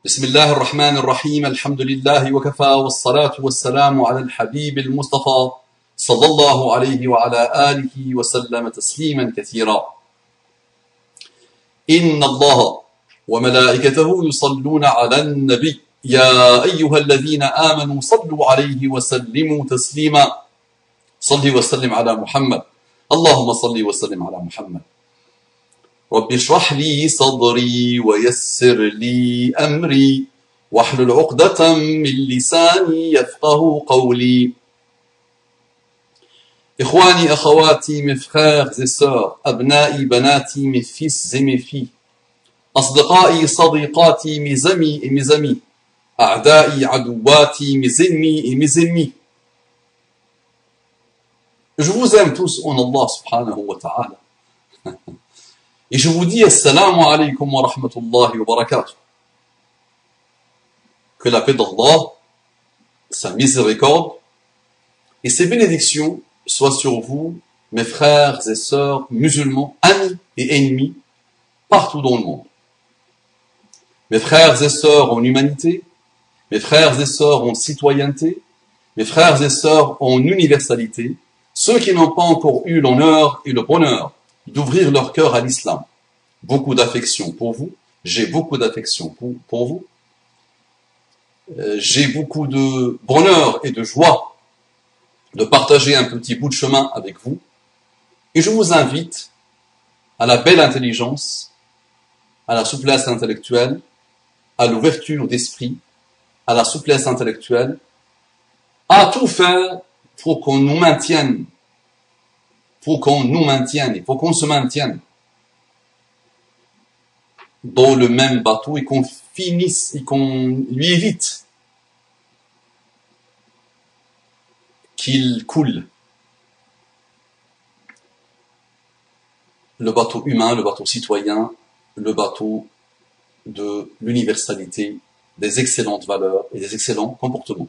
بسم الله الرحمن الرحيم الحمد لله وكفى والصلاة والسلام على الحبيب المصطفى صلى الله عليه وعلى آله وسلم تسليما كثيرا. إن الله وملائكته يصلون على النبي يا أيها الذين آمنوا صلوا عليه وسلموا تسليما. صل وسلم على محمد. اللهم صل وسلم على محمد. رب اشرح لي صدري ويسر لي أمري واحلل عقدة من لساني يفقه قولي. إخواني أخواتي mes frères et sœurs أبنائي بناتي mes fils et mes filles أصدقائي صديقاتي mes amis et mes amis أعدائي عدواتي mes ennemis et mes ennemis. Je vous aime tous en Allah subhanahu wa ta'ala. Et je vous dis assalamu alaykum wa rahmatullahi wa barakatuh. Que la paix d'Allah, sa miséricorde et ses bénédictions soient sur vous, mes frères et sœurs musulmans, amis et ennemis, partout dans le monde. Mes frères et sœurs en humanité, mes frères et sœurs en citoyenneté, mes frères et sœurs en universalité, ceux qui n'ont pas encore eu l'honneur et le bonheur d'ouvrir leur cœur à l'islam. Beaucoup d'affection pour vous. J'ai beaucoup d'affection pour vous. J'ai beaucoup de bonheur et de joie de partager un petit bout de chemin avec vous. Et je vous invite à la belle intelligence, à la souplesse intellectuelle, à l'ouverture d'esprit, à la souplesse intellectuelle, à tout faire pour qu'on nous maintienne, et pour qu'on se maintienne dans le même bateau et qu'on finisse et qu'on lui évite qu'il coule. Le bateau humain, le bateau citoyen, le bateau de l'universalité, des excellentes valeurs et des excellents comportements.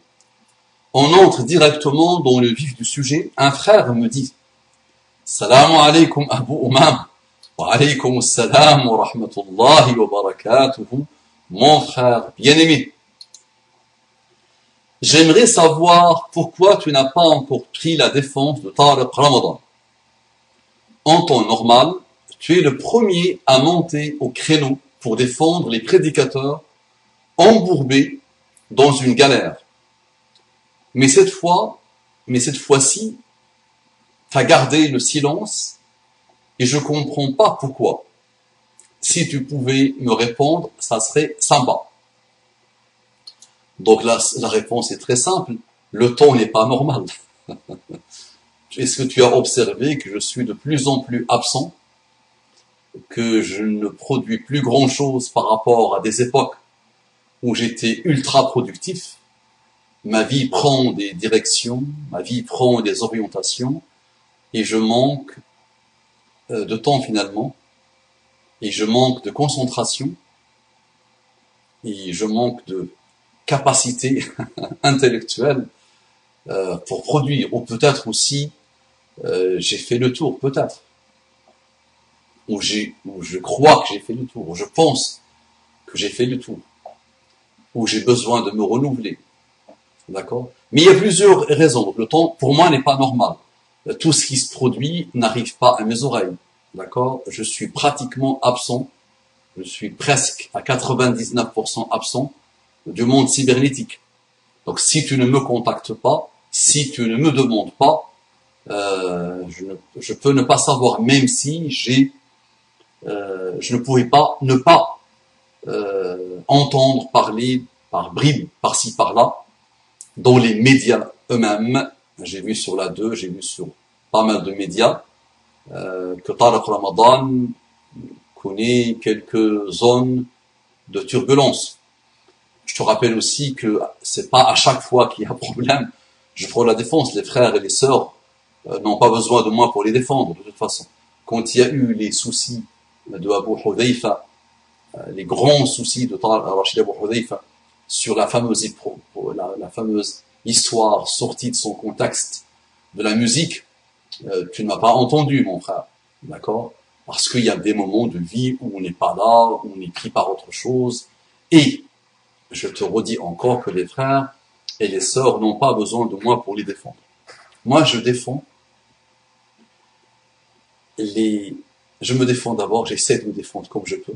On entre directement dans le vif du sujet. Un frère me dit Salamu alaykum Abu Umam. Wa alaykum salam wa rahmatullahi wa barakatuhu. Mon frère bien-aimé, j'aimerais savoir pourquoi tu n'as pas encore pris la défense de Tariq Ramadan. En temps normal, tu es le premier à monter au créneau pour défendre les prédicateurs embourbés dans une galère. Mais cette fois-ci, tu as gardé le silence et je comprends pas pourquoi. Si tu pouvais me répondre, ça serait sympa. Donc la réponse est très simple. Le ton n'est pas normal. Est-ce que tu as observé que je suis de plus en plus absent, que je ne produis plus grand-chose par rapport à des époques où j'étais ultra productif? Ma vie prend des directions, ma vie prend des orientations, et je manque de temps finalement, et je manque de concentration, et je manque de capacité intellectuelle pour produire. Ou peut-être aussi, j'ai fait le tour, peut-être. Ou je crois que j'ai fait le tour, ou je pense que j'ai fait le tour, ou j'ai besoin de me renouveler. D'accord? Mais il y a plusieurs raisons. Le temps, pour moi, n'est pas normal. Tout ce qui se produit n'arrive pas à mes oreilles. D'accord? Je suis pratiquement absent. Je suis presque à 99% absent du monde cybernétique. Donc, si tu ne me contactes pas, si tu ne me demandes pas, je peux ne pas savoir, même si je ne pourrais pas ne pas entendre parler par bribes, par-ci, par-là, dans les médias eux-mêmes. J'ai vu sur la 2, j'ai vu sur pas mal de médias que Tariq Ramadan connaît quelques zones de turbulence. Je te rappelle aussi que c'est pas à chaque fois qu'il y a un problème, je prends la défense. Les frères et les sœurs n'ont pas besoin de moi pour les défendre, de toute façon. Quand il y a eu les soucis de Abu Hudhayfa, les grands soucis de Rachid Abu Hudhayfa, sur la fameuse histoire sortie de son contexte de la musique, tu ne m'as pas entendu, mon frère, d'accord? Parce qu'il y a des moments de vie où on n'est pas là, où on est pris par autre chose, et je te redis encore que les frères et les sœurs n'ont pas besoin de moi pour les défendre. Moi, je me défends d'abord, j'essaie de me défendre comme je peux.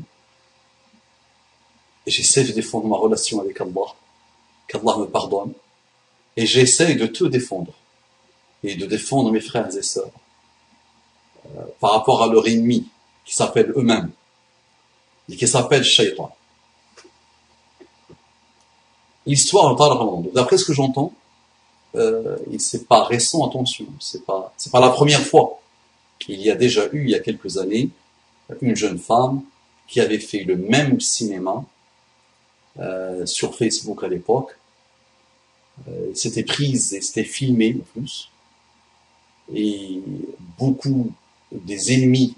Et j'essaie de défendre ma relation avec Allah, qu'Allah me pardonne. Et j'essaie de te défendre. Et de défendre mes frères et sœurs. Par rapport à leur ennemi, qui s'appelle eux-mêmes. Et qui s'appelle Shaitan. L'histoire de Tariq Ramadan. D'après ce que j'entends, c'est pas récent, attention. C'est pas la première fois. Il y a déjà eu, il y a quelques années, une jeune femme qui avait fait le même cinéma sur Facebook à l'époque. C'était prise et c'était filmé en plus. Et beaucoup des ennemis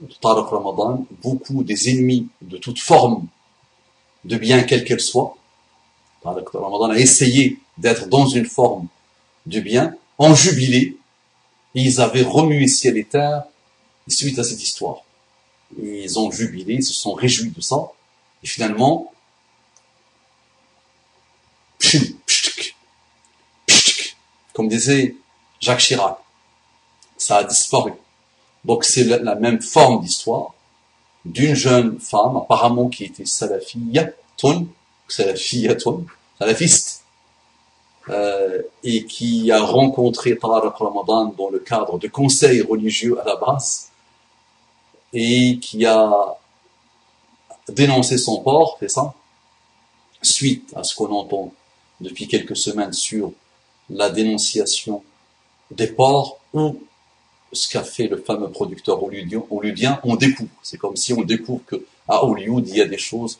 de Tariq Ramadan, beaucoup des ennemis de toute forme de bien quelle qu'elle soit, Tariq Ramadan a essayé d'être dans une forme de bien, ont jubilé, et ils avaient remué ciel et terre suite à cette histoire. Et ils ont jubilé, ils se sont réjouis de ça, et finalement, comme disait Jacques Chirac, ça a disparu. Donc c'est la même forme d'histoire d'une jeune femme, apparemment qui était salafiste, et qui a rencontré Tariq Ramadan dans le cadre de conseils religieux à la base, et qui a dénoncé son port, c'est ça, suite à ce qu'on entend depuis quelques semaines sur la dénonciation des ports, ou ce qu'a fait le fameux producteur hollywoodien, on découvre. C'est comme si on découvre qu'à Hollywood, il y a des choses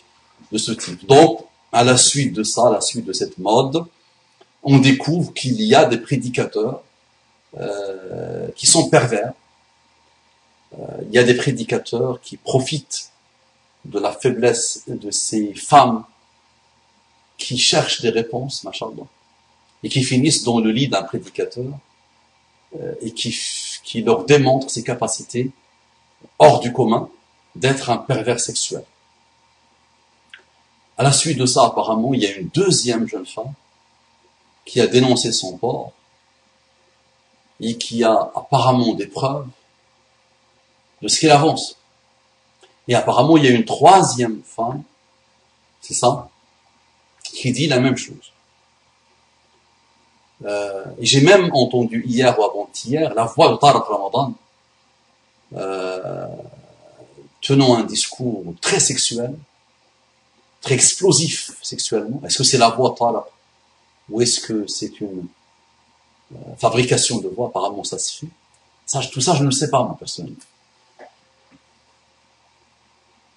de ce type. Donc, à la suite de ça, à la suite de cette mode, on découvre qu'il y a des prédicateurs qui sont pervers. Il y a des prédicateurs qui profitent de la faiblesse de ces femmes qui cherchent des réponses, machallah, et qui finissent dans le lit d'un prédicateur et qui leur démontre ses capacités hors du commun d'être un pervers sexuel. À la suite de ça, apparemment, il y a une deuxième jeune femme qui a dénoncé son port et qui a apparemment des preuves de ce qu'elle avance. Et apparemment, il y a une troisième femme, c'est ça, qui dit la même chose. Et j'ai même entendu hier ou avant-hier la voix de Tariq Ramadan tenant un discours très sexuel, très explosif sexuellement. Est-ce que c'est la voix de Tariq ou est-ce que c'est une fabrication de voix? Apparemment, ça se fait. Tout ça, je ne le sais pas, moi, personnellement.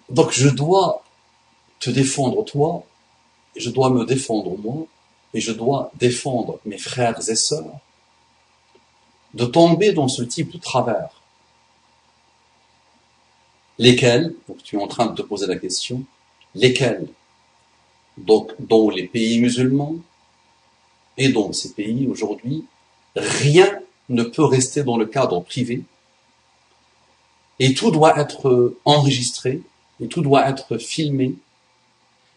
Donc, je dois te défendre, toi, et je dois me défendre, moi, et je dois défendre mes frères et sœurs de tomber dans ce type de travers. Lesquels, donc tu es en train de te poser la question, lesquels, donc dans les pays musulmans et dans ces pays aujourd'hui, rien ne peut rester dans le cadre privé et tout doit être enregistré et tout doit être filmé.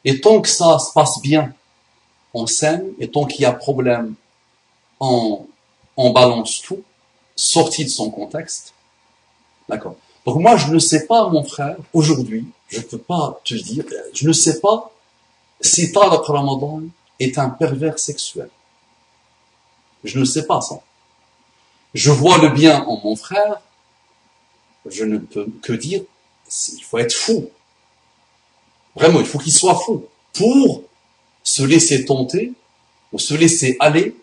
Et tant que ça se passe bien, on scène, et tant qu'il y a problème, on balance tout, sorti de son contexte. D'accord. Donc moi, je ne sais pas, mon frère, aujourd'hui, je ne peux pas te le dire, je ne sais pas si Tariq Ramadan est un pervers sexuel. Je ne sais pas ça. Je vois le bien en mon frère, je ne peux que dire, il faut être fou. Vraiment, il faut qu'il soit fou pour se laisser tenter ou se laisser aller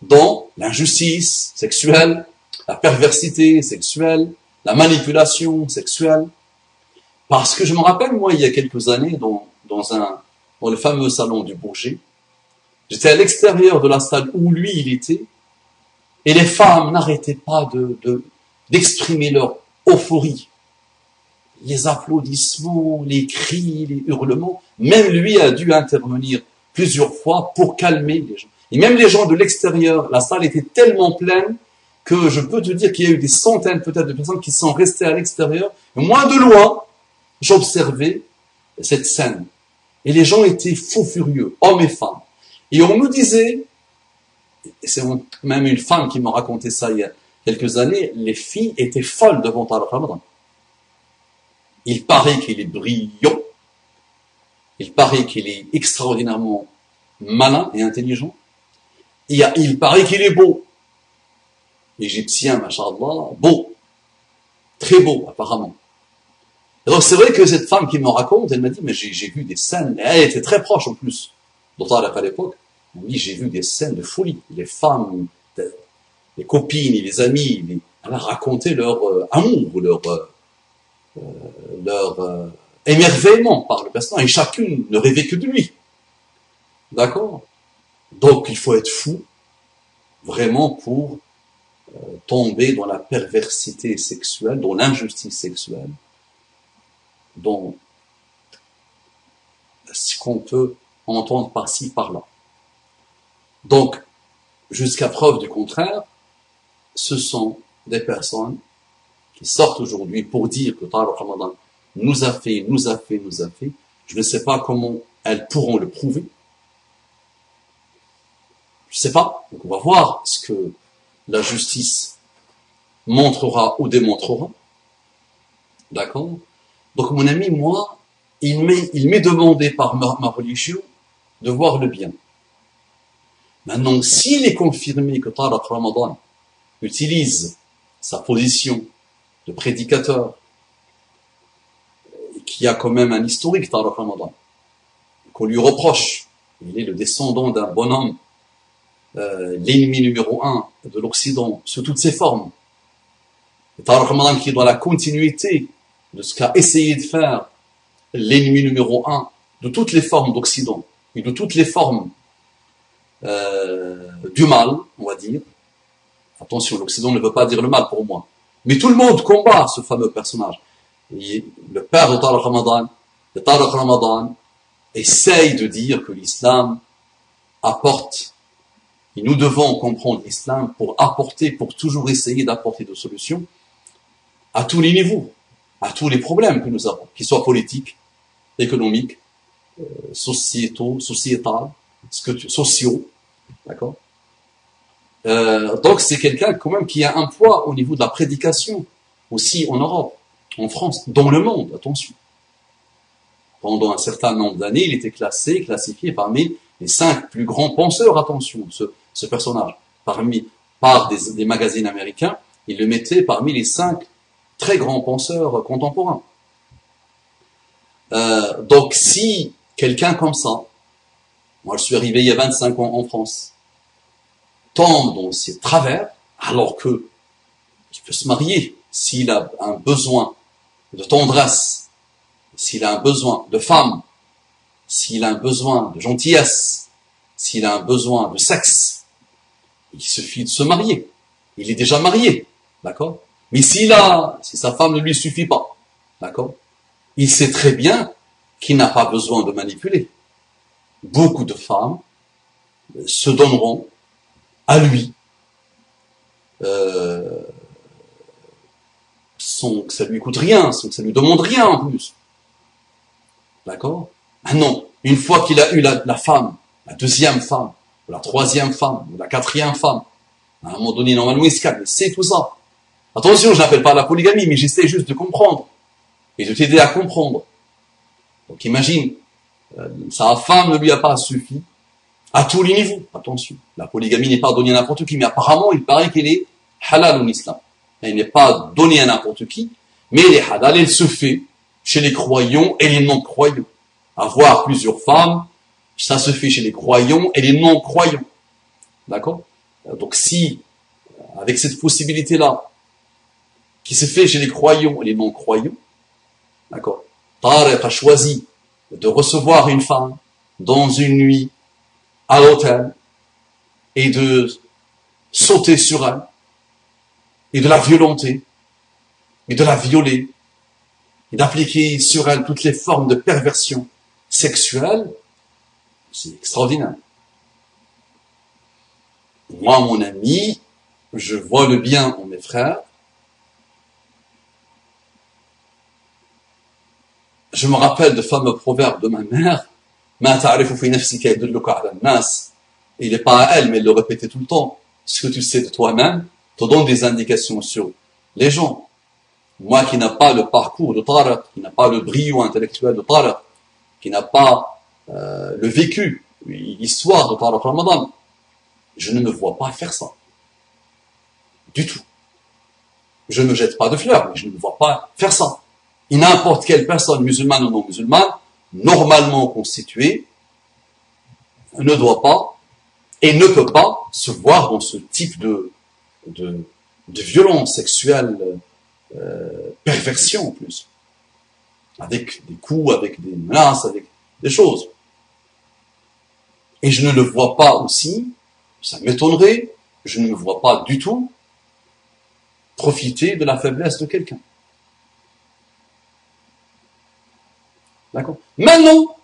dans l'injustice sexuelle, la perversité sexuelle, la manipulation sexuelle. Parce que je me rappelle, moi, il y a quelques années, dans le fameux salon du Bourget, j'étais à l'extérieur de la salle où lui, il était, et les femmes n'arrêtaient pas d'exprimer leur euphorie. Les applaudissements, les cris, les hurlements, même lui a dû intervenir plusieurs fois pour calmer les gens. Et même les gens de l'extérieur, la salle était tellement pleine que je peux te dire qu'il y a eu des centaines peut-être de personnes qui sont restées à l'extérieur. Et moi, de loin, j'observais cette scène. Et les gens étaient fous furieux, hommes et femmes. Et on nous disait, et c'est même une femme qui m'a raconté ça il y a quelques années, les filles étaient folles devant Al-Ramadan. Il paraît qu'il est brillant, il paraît qu'il est extraordinairement malin et intelligent, et il paraît qu'il est beau. Égyptien, machallah, beau, très beau apparemment. Alors c'est vrai que cette femme qui me raconte, elle m'a dit, mais j'ai vu des scènes, et elle était très proche en plus, d'autant à l'époque, elle m'a dit, j'ai vu des scènes de folie, les femmes, les copines, les amis, elle a raconté leur amour, leur émerveillement par le personnage, et chacune ne rêvait que de lui. D'accord? Donc il faut être fou, vraiment, pour tomber dans la perversité sexuelle, dans l'injustice sexuelle, dans ce qu'on peut entendre par-ci, par-là. Donc, jusqu'à preuve du contraire, ce sont des personnes qui sortent aujourd'hui pour dire que Tariq Ramadan nous a fait. Je ne sais pas comment elles pourront le prouver. Je ne sais pas. Donc on va voir ce que la justice montrera ou démontrera. D'accord? Donc mon ami, moi, il m'est demandé par ma religion de voir le bien. Maintenant, s'il est confirmé que Tariq Ramadan utilise sa position de prédicateur, qui a quand même un historique, Tariq Ramadan, qu'on lui reproche, il est le descendant d'un bonhomme, l'ennemi numéro 1 de l'Occident, sous toutes ses formes. Tariq Ramadan qui est dans la continuité de ce qu'a essayé de faire l'ennemi numéro 1 de toutes les formes d'Occident, et de toutes les formes du mal, on va dire. Attention, l'Occident ne veut pas dire le mal pour moi. Mais tout le monde combat ce fameux personnage. Et le père de Tariq Ramadan, essaye de dire que l'islam apporte, et nous devons comprendre l'islam pour toujours essayer d'apporter des solutions à tous les niveaux, à tous les problèmes que nous avons, qu'ils soient politiques, économiques, sociétaux, sociaux, d'accord? Donc c'est quelqu'un quand même qui a un poids au niveau de la prédication, aussi en Europe, en France, dans le monde, attention. Pendant un certain nombre d'années, il était classifié parmi les 5 plus grands penseurs, attention, ce personnage. Par des magazines américains, il le mettait parmi les 5 très grands penseurs contemporains. Donc si quelqu'un comme ça, moi je suis arrivé il y a 25 ans en France, tombe dans ses travers, alors que il peut se marier s'il a un besoin de tendresse, s'il a un besoin de femme, s'il a un besoin de gentillesse, s'il a un besoin de sexe, il suffit de se marier. Il est déjà marié, d'accord? Mais si sa femme ne lui suffit pas, d'accord? Il sait très bien qu'il n'a pas besoin de manipuler. Beaucoup de femmes se donneront à lui, sans que ça lui coûte rien, sans que ça lui demande rien en plus. D'accord? Ah non, une fois qu'il a eu la femme, la deuxième femme, ou la troisième femme, ou la quatrième femme, à un moment donné, normalement, il se calme, c'est tout ça. Attention, je n'appelle pas la polygamie, mais j'essaie juste de comprendre, et de t'aider à comprendre. Donc imagine, sa femme ne lui a pas suffi, à tous les niveaux, attention. La polygamie n'est pas donnée à n'importe qui, mais apparemment, il paraît qu'elle est halal en islam. Elle n'est pas donnée à n'importe qui, mais elle est halal, elle se fait chez les croyants et les non-croyants. Avoir plusieurs femmes, ça se fait chez les croyants et les non-croyants. D'accord? Donc si, avec cette possibilité-là, qui se fait chez les croyants et les non-croyants, d'accord? Tariq a choisi de recevoir une femme dans une nuit à l'hôtel et de sauter sur elle et de la violenter et de la violer et d'appliquer sur elle toutes les formes de perversion sexuelle, c'est extraordinaire. Moi, mon ami, je vois le bien en mes frères. Je me rappelle de fameux proverbes de ma mère ما تعرف في نفسك يدلك على الناس. Il n'est pas à elle, mais elle le répétait tout le temps. Ce que tu sais de toi-même te donne des indications sur les gens. Moi qui n'a pas le parcours de Tariq, qui n'a pas le brio intellectuel de Tariq, qui n'a pas le vécu, l'histoire de Tariq Ramadan, je ne me vois pas faire ça. Du tout. Je ne me jette pas de fleurs, mais je ne me vois pas faire ça. Et n'importe quelle personne, musulmane ou non musulmane, normalement constituée, ne doit pas et ne peut pas se voir dans ce type de violence sexuelle, perversion en plus. Avec des coups, avec des menaces, avec des choses. Et je ne le vois pas aussi, ça m'étonnerait, je ne me vois pas du tout profiter de la faiblesse de quelqu'un. D'accord? Maintenant,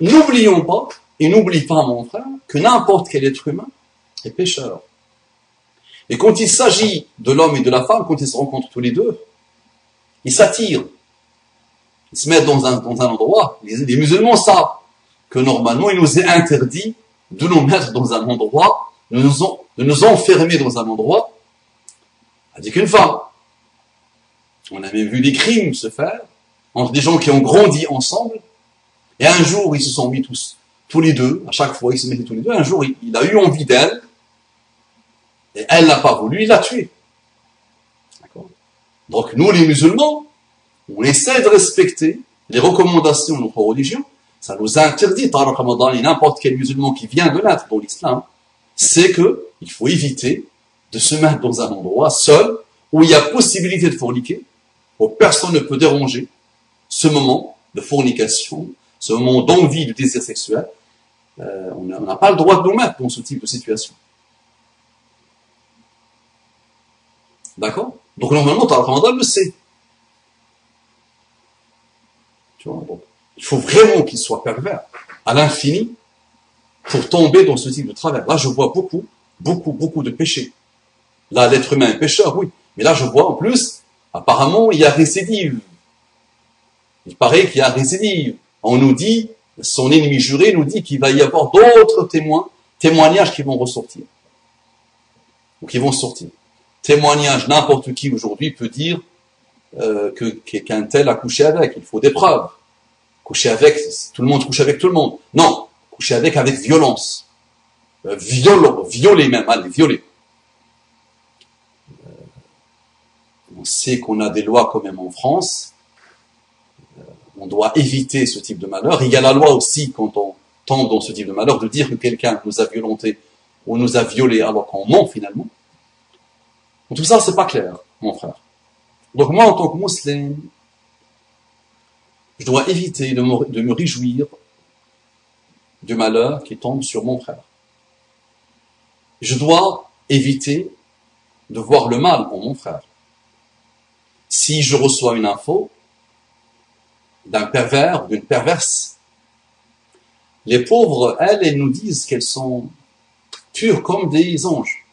n'oublions pas, et n'oublie pas mon frère, que n'importe quel être humain est pécheur. Et quand il s'agit de l'homme et de la femme, quand ils se rencontrent tous les deux, ils s'attirent. Ils se mettent dans un endroit. Les musulmans savent que normalement, il nous est interdit de nous mettre dans un endroit, de nous enfermer dans un endroit avec une femme. On a même vu des crimes se faire entre des gens qui ont grandi ensemble, et un jour, ils se sont mis tous les deux, à chaque fois, ils se mettaient tous les deux, un jour, il a eu envie d'elle, et elle n'a pas voulu, il l'a tué. D'accord? Donc, nous, les musulmans, on essaie de respecter les recommandations de notre religion, ça nous interdit, Tariq Ramadan, et n'importe quel musulman qui vient de naître dans l'islam, c'est que il faut éviter de se mettre dans un endroit seul, où il y a possibilité de forniquer, où personne ne peut déranger ce moment de fornication, ce moment d'envie, de désir sexuel. On n'a pas le droit de nous mettre dans ce type de situation. D'accord? Donc normalement, Tariq Ramadan le sait. Tu vois, donc, il faut vraiment qu'il soit pervers à l'infini pour tomber dans ce type de travers. Là, je vois beaucoup de péchés. Là, l'être humain est pécheur, oui. Mais là, je vois en plus, apparemment, il y a récidive. Il paraît qu'il y a récidive. On nous dit, son ennemi juré nous dit qu'il va y avoir d'autres témoignages qui vont ressortir. Ou qui vont sortir. Témoignages, n'importe qui aujourd'hui peut dire qu'un tel a couché avec. Il faut des preuves. Coucher avec, tout le monde couche avec tout le monde. Non, coucher avec violence. Violer même, allez, violer. On sait qu'on a des lois quand même en France. On doit éviter ce type de malheur. Il y a la loi aussi, quand on tombe dans ce type de malheur, de dire que quelqu'un nous a violenté ou nous a violé alors qu'on ment finalement. Donc, tout ça, c'est pas clair, mon frère. Donc moi, en tant que musulman, je dois éviter de me réjouir du malheur qui tombe sur mon frère. Je dois éviter de voir le mal en mon frère. Si je reçois une info d'un pervers, d'une perverse, les pauvres, elles nous disent qu'elles sont pures comme des anges.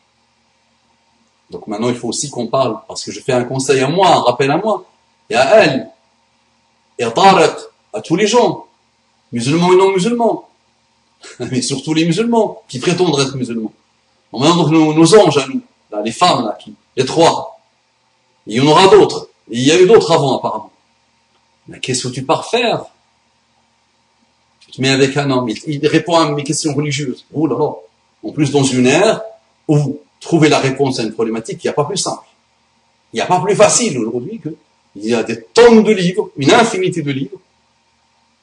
Donc maintenant, il faut aussi qu'on parle, parce que je fais un conseil à moi, un rappel à moi, et à elle, et à Tariq, à tous les gens, musulmans et non musulmans, mais surtout les musulmans, qui prétendent être musulmans. Donc maintenant, nos anges à nous, là, les femmes, là, les trois, il y en aura d'autres, et il y a eu d'autres avant apparemment. Mais qu'est-ce que tu pars faire? Tu te mets avec un homme, il répond à mes questions religieuses. Oh là là. En plus, dans une ère où trouver la réponse à une problématique, il n'y a pas plus simple. Il n'y a pas plus facile aujourd'hui que il y a des tonnes de livres, une infinité de livres.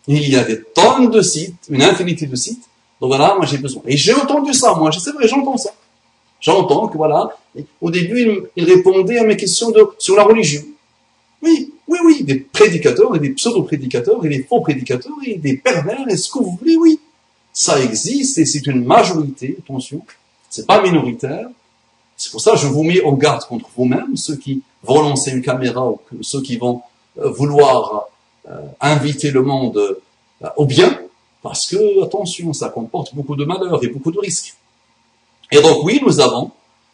Il y a des tonnes de sites, une infinité de sites. Donc voilà, moi j'ai besoin. Et j'ai entendu ça, moi, c'est vrai, j'entends ça. J'entends que voilà, au début, il répondait à mes questions sur la religion. Oui, des prédicateurs et des pseudo-prédicateurs et des faux prédicateurs et des pervers et ce que vous voulez, oui. Ça existe et c'est une majorité, attention, c'est pas minoritaire. C'est pour ça que je vous mets en garde contre vous-même, ceux qui vont lancer une caméra ou ceux qui vont vouloir inviter le monde au bien, parce que, attention, ça comporte beaucoup de malheurs et beaucoup de risques. Et donc oui, nous avons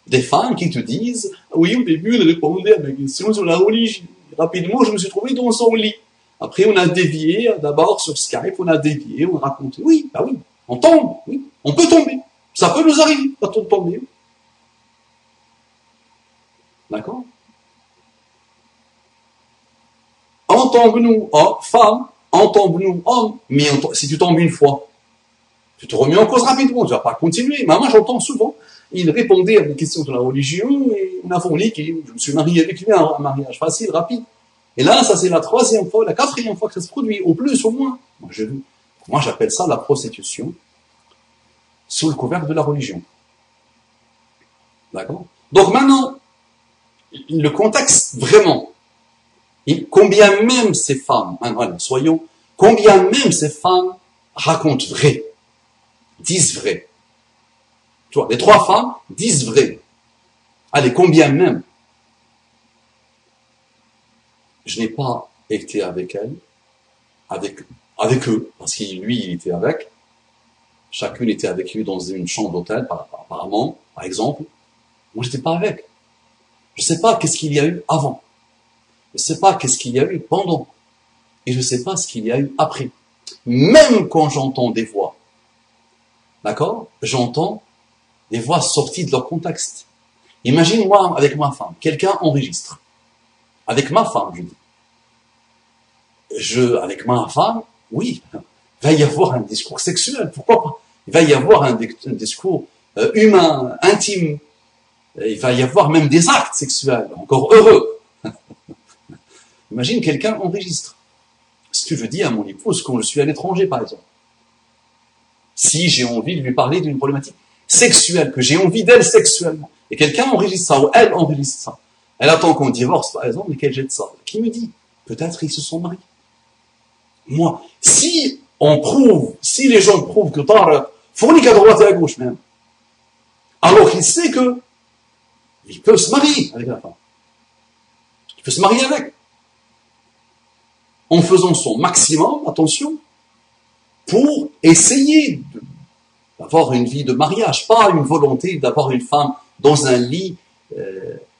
des femmes qui te disent, oui, au début, elle répondait à ma question sur la religion. Rapidement, je me suis trouvé dans son lit. Après, on a dévié, d'abord sur Skype, on a dévié, on a raconté. Oui, bah oui, on tombe, oui, on peut tomber. Ça peut nous arriver quand on tombe. D'accord? On tombe nous, oh, femme, on tombe nous, homme. Mais si tu tombes une fois, tu te remets en cause rapidement, tu vas pas continuer. Maman, j'entends souvent, il répondait à des questions de la religion et on a forniqué. Je me suis marié avec lui, un mariage facile, rapide. Et là, ça c'est la troisième fois, la quatrième fois que ça se produit, au plus, au moins. Moi, j'appelle ça la prostitution sous le couvert de la religion. D'accord? Donc maintenant, le contexte, vraiment, combien même ces femmes, voilà, soyons, combien même ces femmes racontent vrai, disent vrai. Tu vois, les trois femmes disent vrai. Allez, combien même. Je n'ai pas été avec elles, avec eux, parce qu'il, lui, il était avec. Chacune était avec lui dans une chambre d'hôtel, apparemment, par exemple. Moi, j'étais pas avec. Je sais pas qu'est-ce qu'il y a eu avant. Je sais pas qu'est-ce qu'il y a eu pendant. Et je sais pas ce qu'il y a eu après. Même quand j'entends des voix, d'accord? J'entends des voix sorties de leur contexte. Imagine-moi avec ma femme, quelqu'un enregistre. Avec ma femme, je dis. Avec ma femme, oui, il va y avoir un discours sexuel, pourquoi pas? Il va y avoir un discours humain, intime. Il va y avoir même des actes sexuels, encore heureux. Imagine quelqu'un enregistre. Ce que je dis à mon épouse quand je suis à l'étranger, par exemple. Si j'ai envie de lui parler d'une problématique sexuelle, que j'ai envie d'elle sexuellement, et quelqu'un enregistre ça, ou elle enregistre ça, elle attend qu'on divorce, par exemple, et qu'elle jette ça. Qui me dit? Peut-être ils se sont mariés. Moi, si les gens prouvent que Tariq fournique à droite et à gauche même, alors qu'il sait que il peut se marier avec la femme. Il peut se marier avec. En faisant son maximum, attention, pour essayer d'avoir une vie de mariage, pas une volonté d'avoir une femme dans un lit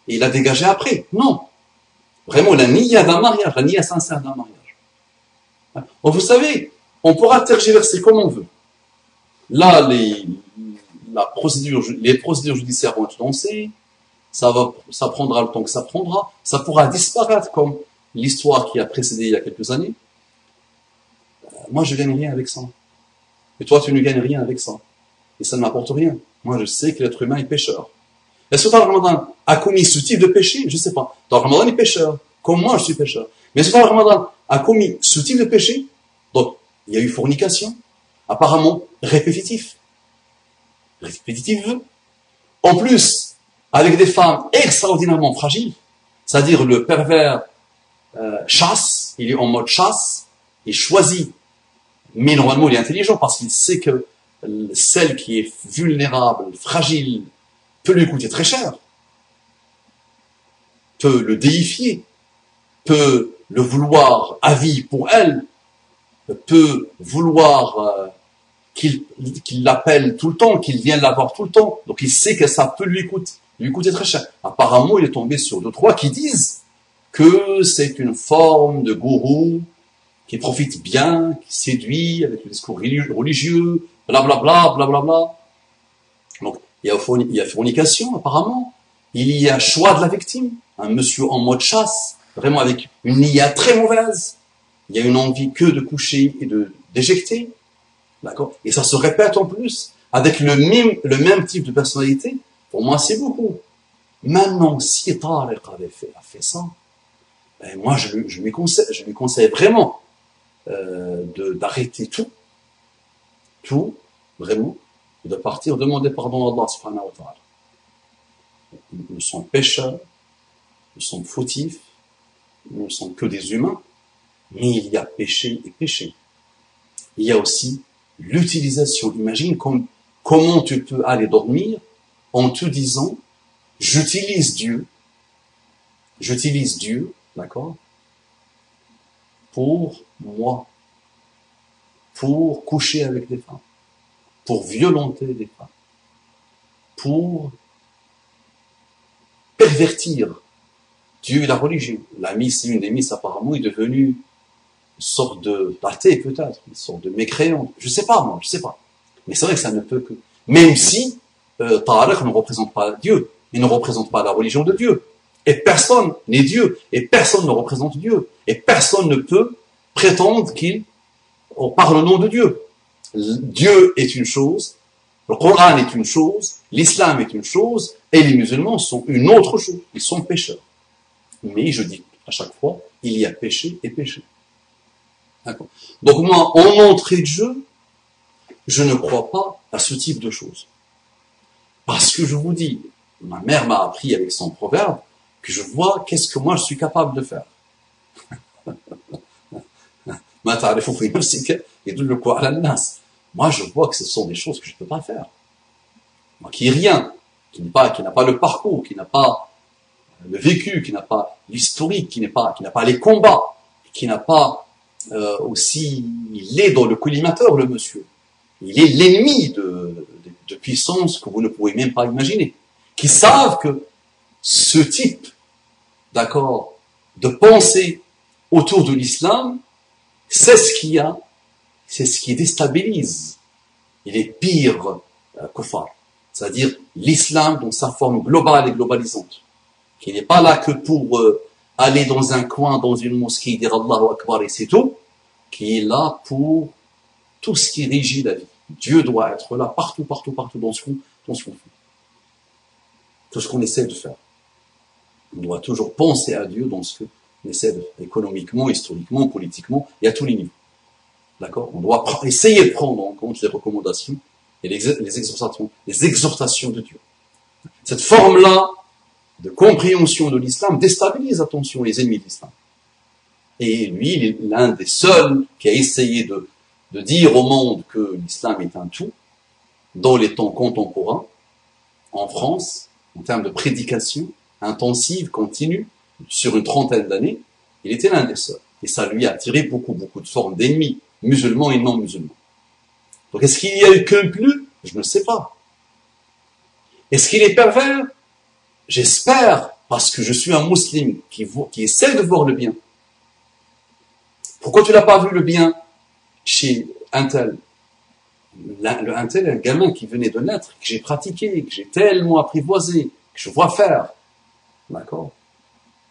et la dégager après. Non. Vraiment, la niya d'un mariage, la niya sincère d'un mariage. Donc, vous savez, on pourra tergiverser comme on veut. Là, les procédures judiciaires vont être lancées, ça prendra le temps que ça prendra, ça pourra disparaître comme l'histoire qui a précédé il y a quelques années. Moi, je gagne rien avec ça. Et toi, tu ne gagnes rien avec ça. Et ça ne m'apporte rien. Moi, je sais que l'être humain est pécheur. Est-ce que Tariq Ramadan a commis ce type de péché? Je ne sais pas. Tariq Ramadan est pécheur. Comme moi, je suis pécheur. Mais est-ce que Tariq Ramadan a commis ce type de péché? Donc, il y a eu fornication. Apparemment, répétitif. Répétitive. En plus, avec des femmes extraordinairement fragiles. C'est-à-dire le pervers chasse. Il est en mode chasse. Il choisit. Mais normalement, il est intelligent parce qu'il sait que celle qui est vulnérable, fragile, peut lui coûter très cher, peut le déifier, peut le vouloir à vie pour elle, peut vouloir qu'il l'appelle tout le temps, qu'il vienne la voir tout le temps. Donc il sait que ça peut lui coûter très cher. Apparemment, il est tombé sur 2-3 qui disent que c'est une forme de gourou qui profite bien, qui séduit avec le discours religieux, blablabla, blablabla. Donc, il y a fornication, apparemment. Il y a choix de la victime. Un monsieur en mode chasse, vraiment avec une niya très mauvaise. Il y a une envie que de coucher et d'éjecter. D'accord? Et ça se répète en plus, avec le même type de personnalité. Pour moi, c'est beaucoup. Maintenant, si Tariq a fait ça, ben moi, je lui conseille vraiment d'arrêter tout, vraiment, et de partir demander pardon à Allah subhanahu wa ta'ala. Nous sommes pécheurs, nous sommes fautifs, nous ne sommes que des humains, mais il y a péché et péché. Il y a aussi l'utilisation. Imagine comment tu peux aller dormir en te disant j'utilise Dieu, d'accord, pour moi, pour coucher avec des femmes, pour violenter des femmes, pour pervertir Dieu et la religion. La miss, l'une des misses apparemment est devenue sorte d'athée peut-être, une sorte de mécréant. Je sais pas, moi, je sais pas. Mais c'est vrai que ça ne peut que... Même si Tariq ne représente pas Dieu, il ne représente pas la religion de Dieu. Et personne n'est Dieu, et personne ne représente Dieu. Et personne ne peut prétendre qu'il parle au nom de Dieu. Dieu est une chose, le Coran est une chose, l'islam est une chose, et les musulmans sont une autre chose. Ils sont pécheurs. Mais je dis à chaque fois, il y a péché et péché. D'accord. Donc moi, en entrée de jeu, je ne crois pas à ce type de choses. Parce que je vous dis, ma mère m'a appris avec son proverbe que je vois qu'est-ce que moi je suis capable de faire. Moi, je vois que ce sont des choses que je ne peux pas faire. Moi qui ai rien, qui n'a pas le parcours, qui n'a pas le vécu, qui n'a pas l'historique, qui n'a pas les combats, qui n'a pas aussi, il est dans le collimateur, le monsieur. Il est l'ennemi de puissance que vous ne pouvez même pas imaginer. Qui savent que ce type, d'accord, de pensée autour de l'islam, c'est ce qui déstabilise. Il est pire kuffar. C'est-à-dire l'islam dans sa forme globale et globalisante. Qui n'est pas là que pour aller dans un coin, dans une mosquée, dire Allahu Akbar et c'est tout. Qui est là pour tout ce qui régit la vie. Dieu doit être là partout dans ce qu'on fait. Tout ce qu'on essaie de faire. On doit toujours penser à Dieu dans ce qu'on essaie de faire, économiquement, historiquement, politiquement, et à tous les niveaux. D'accord? On doit essayer de prendre en compte les recommandations et les exhortations de Dieu. Cette forme-là de compréhension de l'islam déstabilise, attention, les ennemis de l'islam. Et lui, il est l'un des seuls qui a essayé de dire au monde que l'islam est un tout, dans les temps contemporains, en France, en termes de prédication intensive, continue, sur une trentaine d'années, il était l'un des seuls. Et ça lui a attiré beaucoup de formes d'ennemis, musulmans et non musulmans. Donc est-ce qu'il y a eu que plus? Je ne sais pas. Est-ce qu'il est pervers? J'espère, parce que je suis un musulman qui essaie de voir le bien. Pourquoi tu n'as pas vu le bien chez un tel? Un tel est un gamin qui venait de naître, que j'ai pratiqué, que j'ai tellement apprivoisé, que je vois faire. D'accord?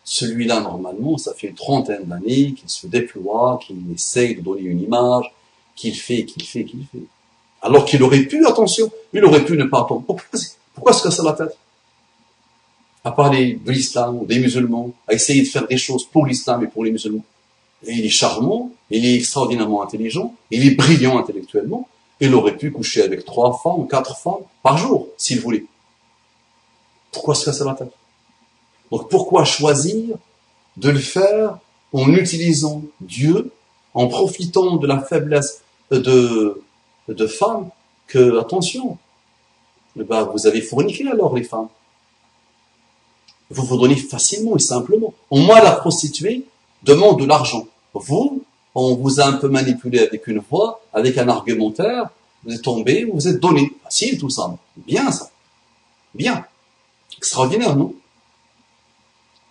Celui-là, normalement, ça fait une trentaine d'années qu'il se déploie, qu'il essaye de donner une image, qu'il fait. Alors qu'il aurait pu, attention, il aurait pu ne pas attendre. Pourquoi se casser la tête? À parler de l'islam ou des musulmans, à essayer de faire des choses pour l'islam et pour les musulmans. Et il est charmant, il est extraordinairement intelligent, il est brillant intellectuellement, il aurait pu coucher avec 3 femmes, 4 femmes par jour, s'il voulait. Pourquoi se casser la tête? Donc pourquoi choisir de le faire en utilisant Dieu, en profitant de la faiblesse de femmes, que, attention, vous avez forniqué alors les femmes. Vous vous donnez facilement et simplement. Au moins la prostituée demande de l'argent. Vous, on vous a un peu manipulé avec une voix, avec un argumentaire, vous êtes tombé, vous vous êtes donné. Facile tout ça. Bien ça. Bien. Extraordinaire, non?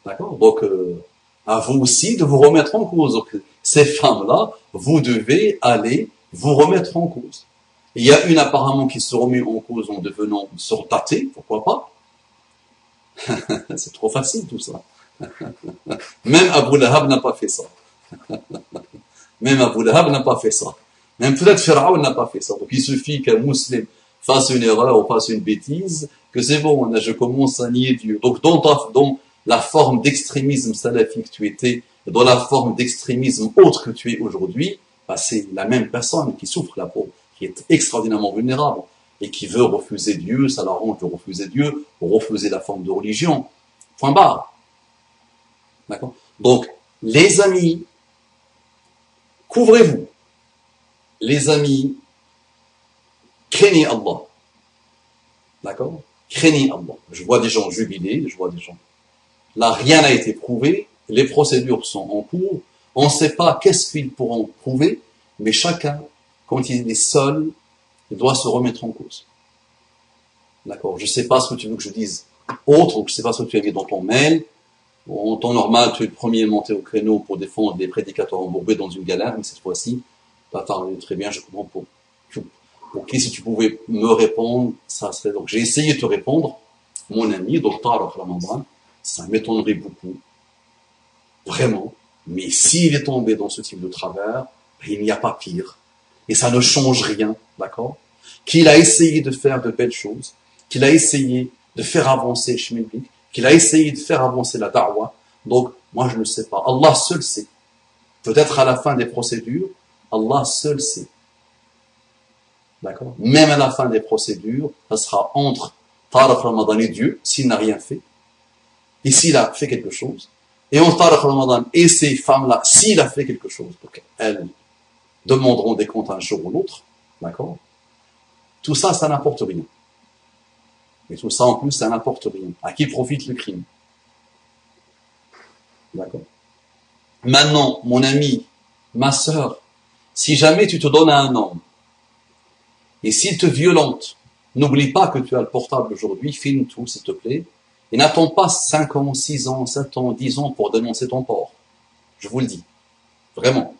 D'accord? Donc, à vous aussi de vous remettre en cause. Donc, ces femmes-là, vous devez aller vous remettre en cause. Il y a une apparemment qui se remet en cause en devenant surtatée, pourquoi pas? C'est trop facile tout ça. Même Abu Lahab n'a pas fait ça. Même Abu Lahab n'a pas fait ça. Même peut-être Pharaon n'a pas fait ça. Donc il suffit qu'un musulman fasse une erreur ou fasse une bêtise, que c'est bon, là, je commence à nier Dieu. Donc dans la forme d'extrémisme salafique que tu étais, dans la forme d'extrémisme autre que tu es aujourd'hui, c'est la même personne qui souffre, la pauvre, qui est extraordinairement vulnérable et qui veut refuser Dieu, ça l'arrange de refuser Dieu, pour refuser la forme de religion. Point barre. D'accord? Donc, les amis, couvrez-vous. Les amis, craignez Allah. D'accord? Craignez Allah. Je vois des gens jubilés, je vois des gens. Là, rien n'a été prouvé, les procédures sont en cours, on ne sait pas qu'est-ce qu'ils pourront prouver, mais chacun, quand il est seul, il doit se remettre en cause. D'accord? Je ne sais pas ce que tu veux que je dise autre, ou je ne sais pas ce que tu as mis dans ton mail, En temps normal, tu es le premier monté au créneau pour défendre les prédicateurs embourbés dans une galère, mais cette fois-ci, tu as parlé très bien, je comprends pour qui, si tu pouvais me répondre, ça serait donc, j'ai essayé de te répondre, mon ami, docteur Ramadan, ça m'étonnerait beaucoup, vraiment, mais s'il est tombé dans ce type de travers, il n'y a pas pire, et ça ne change rien, d'accord? Qu'il a essayé de faire de belles choses, qu'il a essayé de faire avancer le chemin biblique, qu'il a essayé de faire avancer la da'wah. Donc, moi, je ne sais pas. Allah seul sait. Peut-être à la fin des procédures, Allah seul sait. D'accord? Même à la fin des procédures, ça sera entre Tariq Ramadan et Dieu, s'il n'a rien fait, et s'il a fait quelque chose. Et entre Tariq Ramadan et ces femmes-là, s'il a fait quelque chose. Donc, elles demanderont des comptes un jour ou l'autre. D'accord? Tout ça, ça n'apporte rien. Et tout ça, en plus, ça n'apporte rien. À qui profite le crime? D'accord? Maintenant, mon ami, ma sœur, si jamais tu te donnes à un homme, et s'il te violente, n'oublie pas que tu as le portable aujourd'hui, filme tout, s'il te plaît, et n'attends pas 5 ans, 6 ans, 7 ans, 10 ans pour dénoncer ton port. Je vous le dis. Vraiment.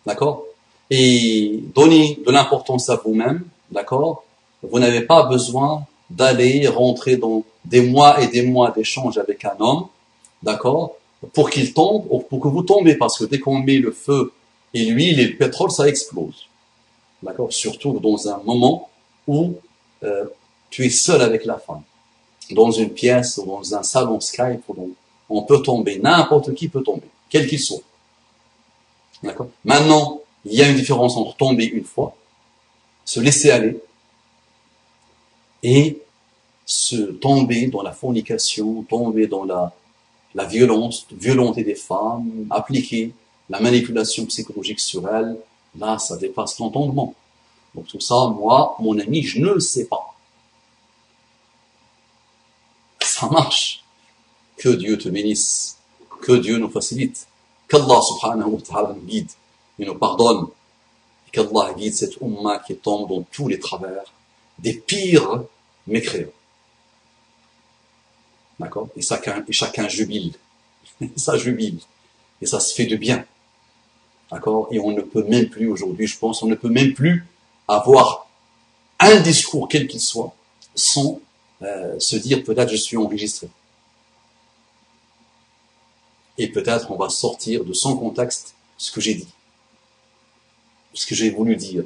D'accord? Et donnez de l'importance à vous-même. D'accord? Vous n'avez pas besoin d'aller rentrer dans des mois et des mois d'échanges avec un homme, d'accord, pour qu'il tombe ou pour que vous tombez, parce que dès qu'on met le feu et l'huile et le pétrole, ça explose, d'accord, surtout dans un moment où tu es seul avec la femme, dans une pièce ou dans un salon Skype, on peut tomber, n'importe qui peut tomber, quel qu'il soit, d'accord. Maintenant, il y a une différence entre tomber une fois, se laisser aller, et se tomber dans la fornication, tomber dans la violence, violenter des femmes, appliquer la manipulation psychologique sur elles, là, ça dépasse l'entendement. Donc tout ça, moi, mon ami, je ne le sais pas. Ça marche. Que Dieu te bénisse. Que Dieu nous facilite. Qu'Allah subhanahu wa ta'ala nous guide et nous pardonne. Et qu'Allah guide cette umma qui tombe dans tous les travers des pires mécréants. D'accord? Et chacun jubile. Ça jubile. Et ça se fait de bien. D'accord? Et on ne peut même plus aujourd'hui, je pense, on ne peut même plus avoir un discours quel qu'il soit sans se dire peut-être je suis enregistré. Et peut-être on va sortir de son contexte ce que j'ai dit. Ce que j'ai voulu dire.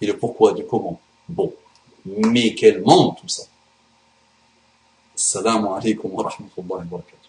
Et le pourquoi du comment. Bon. Mais quel monde tout ça. Assalamu alaikum wa rahmatullahi wa barakatuh.